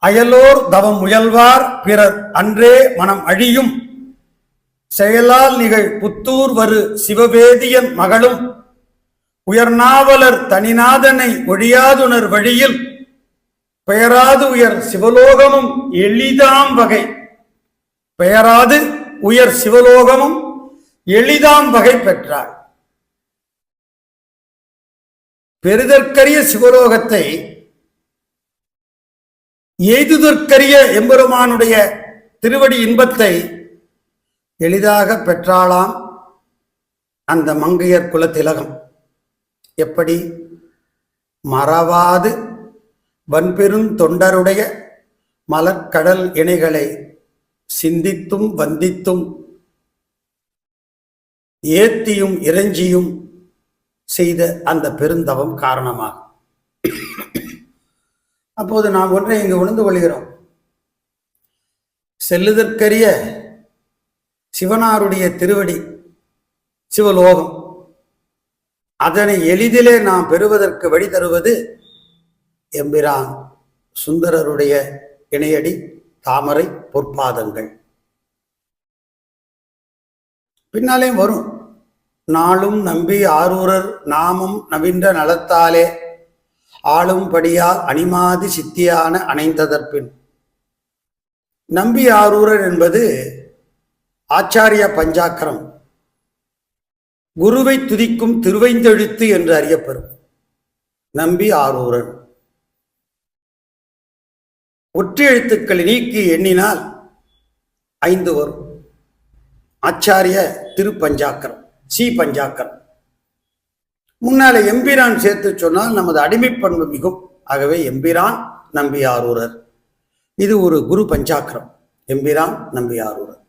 அயலோர் தவம் முயல்வார் பிறர் அன்றே மனம் அழியும் செயலால் நிகழ் புத்தூர் வரு சிவவேதியன் மகளும் உயர்நாவலர் தனிநாதனை ஒழியாதுணர் வழியில் பெயராது உயர் சிவலோகமும் எளிதாம் வகை பெயராது உயர் சிவலோகமும் எளிதாம் வகை பெற்றாள். பெறுதற்கரிய சிவலோகத்தை எய்துதற்கரிய எம்பெருமானுடைய திருவடி இன்பத்தை எளிதாக பெற்றாளாம் அந்த மங்கையர் குலத்திலகம். எப்படி? மறவாது வன்பெரும் தொண்டருடைய மலர்கடல் இணைகளை சிந்தித்தும் வந்தித்தும் ஏத்தியும் இறைஞ்சியும் செய்த அந்த பெருந்தவம் காரணமாக. அப்போது நாம் ஒன்றை இங்கு உணர்ந்து கொள்கிறோம். செல்லுதற்கரிய சிவனாருடைய திருவடி சிவலோகம், அதனை எளிதிலே நாம் பெறுவதற்கு வழி தருவது எம்பிரான் சுந்தரருடைய இணையடி தாமரை பொற்பாதங்கள். பின்னாலே வரும் நாளும் நம்பி ஆரூரர் நாமம் நவின்ற நலத்தாலே ஆளும் படியால் அணிமாதி சித்தியான அணைந்ததற்பின். நம்பி ஆரூரர் என்பது ஆச்சாரிய பஞ்சாக்கரம், குருவை துதிக்கும் திருவைந்தெழுத்து என்று அறியப்பெறும். நம்பி ஆரூரர் ஒற்றை எழுத்துக்களை நீக்கி எண்ணினால் 5 வரும். ஆச்சாரிய திருப்பஞ்சாக்கரம், சி பஞ்சாக்கரம். முன்னால எம்பிரான் சேர்த்து சொன்னால் நமது அடிமைப்பண்பு மிகும். ஆகவே எம்பிரான் நம்பி ஆரூரர். இது ஒரு குரு பஞ்சாக்கரம். எம்பிரான் நம்பி ஆரூரர்.